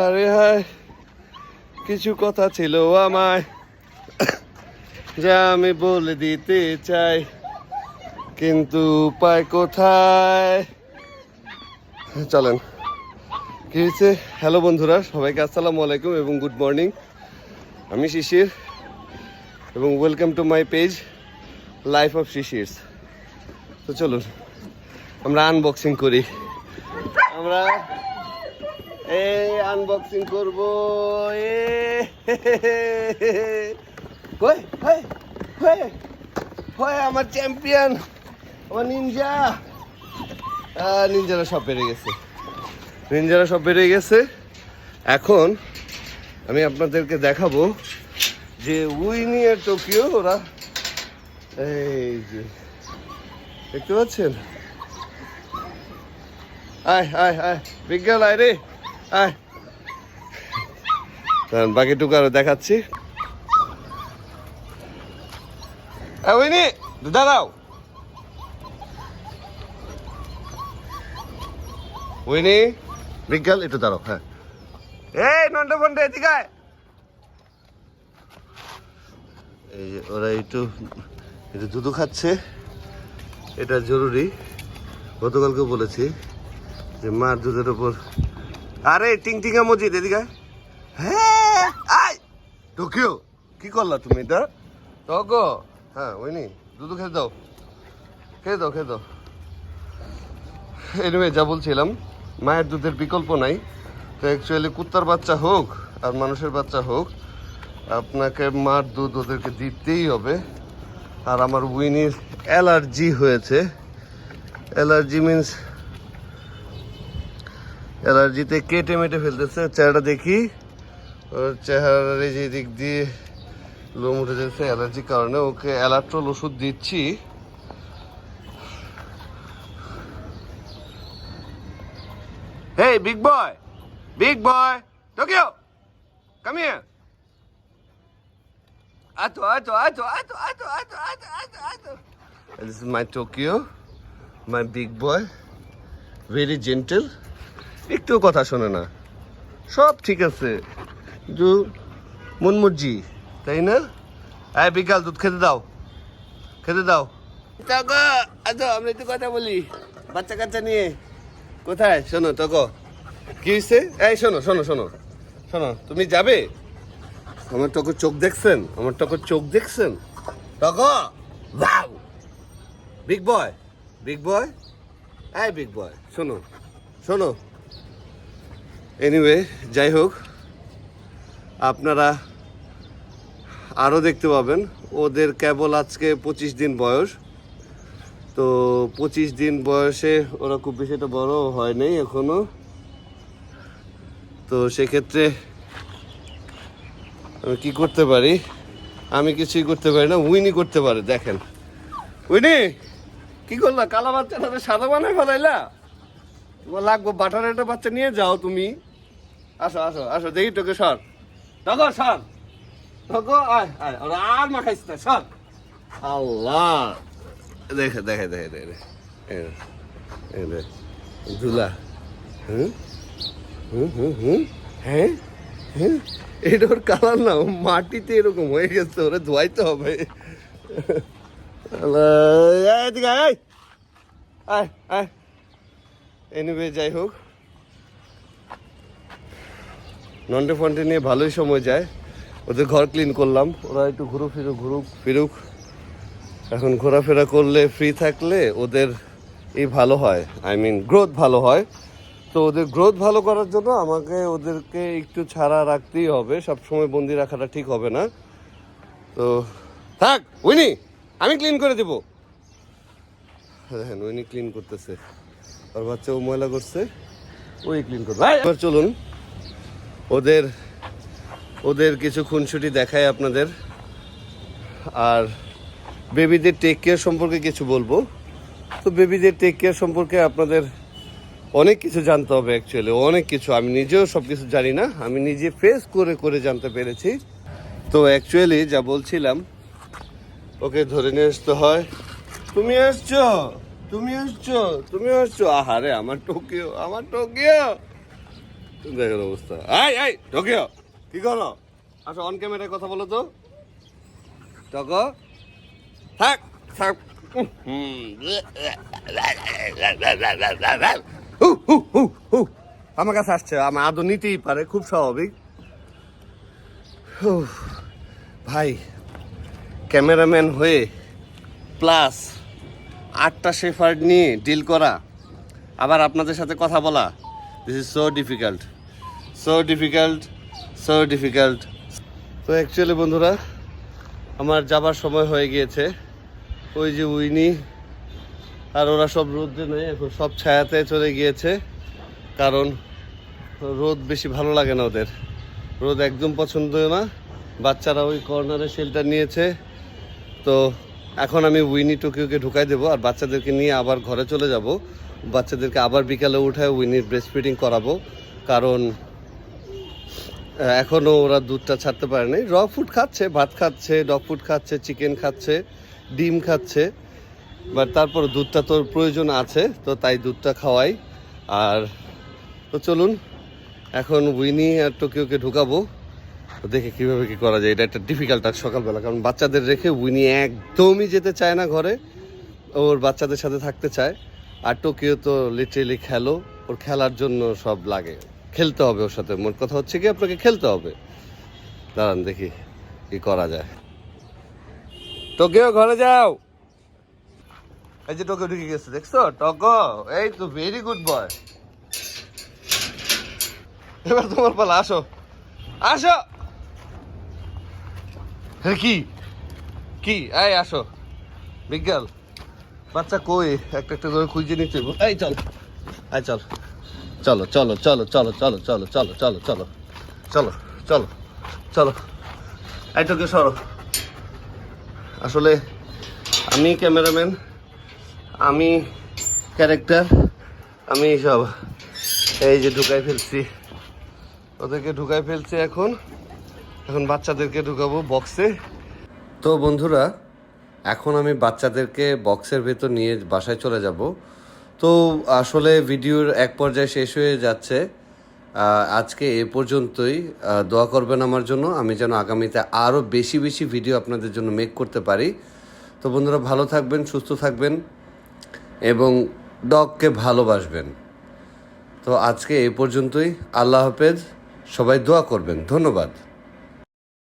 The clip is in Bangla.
আরে হায়, কিছু কথা ছিল আমায় যা আমি বলে দিতে চাই, কিন্তু উপায় কোথায়। চলেন, কি হয়েছে? হ্যালো বন্ধুরা, সবাইকে আসসালামু আলাইকুম এবং গুড মর্নিং। আমি শিশির এবং welcome to my page life of Shishir's. তো চলুন আমরা আনবক্সিং করি। আমরা এই আনবক্সিং করবো। আমার চ্যাম্পিয়ন, আমার নিনজা। নিনজারা সব বেড়ে গেছে। এখন আমি আপনাদেরকে দেখাবো যে উইনি আর টোকিও ওরা, এই যে দেখতে পাচ্ছেন। আয় আয় আয় বিজ্ঞান, আয় রে আয়। বাকিটুকু আরো দেখাচ্ছি। উইনি দাঁড়াও, উইনি বিজ্ঞান একটু দাঁড়াও। হ্যাঁ, এই নন্টে ফন্টে এদিকে আয়। এই যে ওরা একটু দুধু খাচ্ছে, এটা জরুরি। গতকালকে বলেছি যে মার দুধের ওপর। আরে টিংটিঙ্গা মজিদ এদিকে। হ্যাঁ আয় টোকিও, কি করলা তুমি এটা? তগো হ্যাঁ ওইনি দুধু খেয়ে দাও। এনিওয়ে, যা বলছিলাম, মায়ের দুধের বিকল্প নাই। তো অ্যাকচুয়ালি কুত্তার বাচ্চা হোক আর মানুষের বাচ্চা হোক, আপনাকে মার দুধ ওদেরকে দিতেই হবে। আর আমার উইনির অ্যালার্জি হয়েছে। অ্যালার্জি মিন্স অ্যালার্জিতে কেটে মেটে ফেলতেছে। চেহারাটা দেখি, ওর চেহারার এই যে দিক দিয়ে লোম উঠে যাচ্ছে অ্যালার্জির কারণে। ওকে অ্যালাট্রল ওষুধ দিচ্ছি। Hey, big boy, Tokyo, come here. Ato. This is my Tokyo, my big boy, very gentle. একটু কথা শোনে না, সব ঠিক আছে, কিন্তু মন মর্জি, তাই না? আয় বিকাল, দুধ খেতে দাও। তকো আচ্ছা, আমরা একটু কথা বলি বাচ্চা কাচ্চা নিয়ে। কোথায়? শোনো তকো, কি হয়েছে? এই শোনো, তুমি যাবে? আমার টকো চোখ দেখছেন? টকো বাউ, বিগ বয়, এই বিগ বয়, শোনো। এনিওয়ে, যাই হোক, আপনারা আরও দেখতে পাবেন। ওদের কেবল আজকে 25 দিন বয়স। তো 25 দিন বয়সে ওরা খুব বেশি একটা বড় হয় নাই এখনো। তো সেক্ষেত্রে আমি কি করতে পারি? আমি কিছুই করতে পারি না, উইনি করতে পারে। দেখেন উইনি, কি করলা? কালা বাচ্চাটা সাদা বানায় ফেলাইলা। তোমার লাগবো বাটার একটা বাচ্চা নিয়ে যাও তুমি। আসো দেখি তোকে। সর আয় ওরা আর মাখাইস না, সর। আল্লাহ, দেখে ধুলা। হ্যাঁ, এটা ওর কালার না, মাটিতে এরকম হয়ে গেছে, ওরা ধোয়াইতে হবে। এনিওয়ে, যাই হোক, নন্টে ফন্টে নিয়ে ভালোই সময় যায়। ওদের ঘর ক্লিন করলাম, ওরা একটু ঘুরুক ফিরুক। এখন ঘোরাফেরা করলে, ফ্রি থাকলে ওদের ভালো হয়, গ্রোথ ভালো হয়। তো ওদের গ্রোথ ভালো করার জন্য আমাকে ওদেরকে একটু ছাড়া রাখতেই হবে, সবসময় বন্দি রাখাটা ঠিক হবে না। তো থাক উইনি, আমি ক্লিন করে দেবো। দেখেন উইনি ক্লিন করতেছে, ওর বাচ্চাও ময়লা করছে, ওই ক্লিন করবে। এবার চলুন ওদের কিছু খুনসুটি দেখায় আপনাদের। আর বেবিদের টেক কেয়ার সম্পর্কে কিছু বলবো। তো বেবিদের টেক কেয়ার সম্পর্কে আপনাদের অনেক কিছু জানতে হবে। অ্যাকচুয়ালি অনেক কিছু আমি নিজেও সব কিছু জানি না, আমি নিজে ফেস করে জানতে পেরেছি। তো অ্যাকচুয়ালি যা বলছিলাম, ওকে ধরে নিয়ে আসতে হয়। তুমি আসছো। আহারে আমার টোকিও, দেখেন অবস্থা। এই এই টোকিও কি করো? আসো অন ক্যামেরায় কথা বলো তো। টকো থাক থাক। আমার কাছে আসছে, আমার আদৌ নিতেই পারে, খুব স্বাভাবিক। ভাই ক্যামেরাম্যান হয়ে প্লাস 8টা শেফার্ড নিয়ে ডিল করা, আবার আপনাদের সাথে কথা বলা, this is so difficult, so difficult, so difficult. তো অ্যাকচুয়ালি বন্ধুরা আমার যাবার সময় হয়ে গিয়েছে। ওই যে উইনি আর ওরা সব রোদ্রে নেই, এখন সব ছায়াতে চলে গিয়েছে, কারণ রোদ বেশি ভালো লাগে না ওদের, রোদ একদম পছন্দ না। বাচ্চারা ওই কর্নারে শেল্টার নিয়েছে। তো এখন আমি উইনি টোকিওকে ঢুকাই দেবো আর বাচ্চাদেরকে নিয়ে আবার ঘরে চলে যাব। বাচ্চাদেরকে আবার বিকালে উঠায় উইনির ব্রেস্ট ফিডিং করাবো, কারণ এখনও ওরা দুধটা ছাড়তে পারে নাই। র ফুড খাচ্ছে, ভাত খাচ্ছে, ডগ ফুড খাচ্ছে, চিকেন খাচ্ছে, ডিম খাচ্ছে, বাট তারপর দুধটা তোর প্রয়োজন আছে, তো তাই দুধটা খাওয়াই। আর তো চলুন এখন উইনি আর টোকিওকে ঢুকাবো, দেখে কীভাবে কী করা যায়। এটা একটা ডিফিকাল্ট টাস্ক সকালবেলা, কারণ বাচ্চাদের রেখে উইনি একদমই যেতে চায় না ঘরে, ওর বাচ্চাদের সাথে থাকতে চায়। আর টোকিও তো লিটারেলি খেলো, ওর খেলার জন্য সব লাগে, খেলতে হবে ওর সাথে। মোট কথা হচ্ছে কি আপনাকে খেলতে হবে। দাঁড়ান দেখি কি করা যায়। টোকিও ঘরে যাও। এই যে টোকিও ঢুকে গেছে, দেখছো টকো? এই তো ভেরি গুড বয়। এবার তোমার পালা, আসো আসো। কি কি এই আসো বিজ্ঞাল। বাচ্চা কই, একটা একটা করে খুঁজে নিতে। এই চল, এই চল, চলো চলো চলো চলো চলো চলো চলো চলো চলো চলো চলো চলো। এই তোকে সরো। আসলে আমি ক্যামেরাম্যান, আমি ক্যারেক্টার, আমি সব এই যে ঢুকাই ফেলছি, ওদেরকে ঢুকাই ফেলছি। এখন এখন বাচ্চাদেরকে ঢুকাবো বক্সে। তো বন্ধুরা এখন আমি বাচ্চাদেরকে বক্সের ভেতর নিয়ে বাসায় চলে যাব। তো আসলে ভিডিওর এক পর্যায়ে শেষ হয়ে যাচ্ছে। আজকে এ পর্যন্তই। দোয়া করবেন আমার জন্য, আমি যেন আগামীতে আরও বেশি বেশি ভিডিও আপনাদের জন্য মেক করতে পারি। তো বন্ধুরা ভালো থাকবেন, সুস্থ থাকবেন এবং ডগকে ভালোবাসবেন। তো আজকে এ পর্যন্তই। আল্লাহ হাফেজ, সবাই দোয়া করবেন। ধন্যবাদ।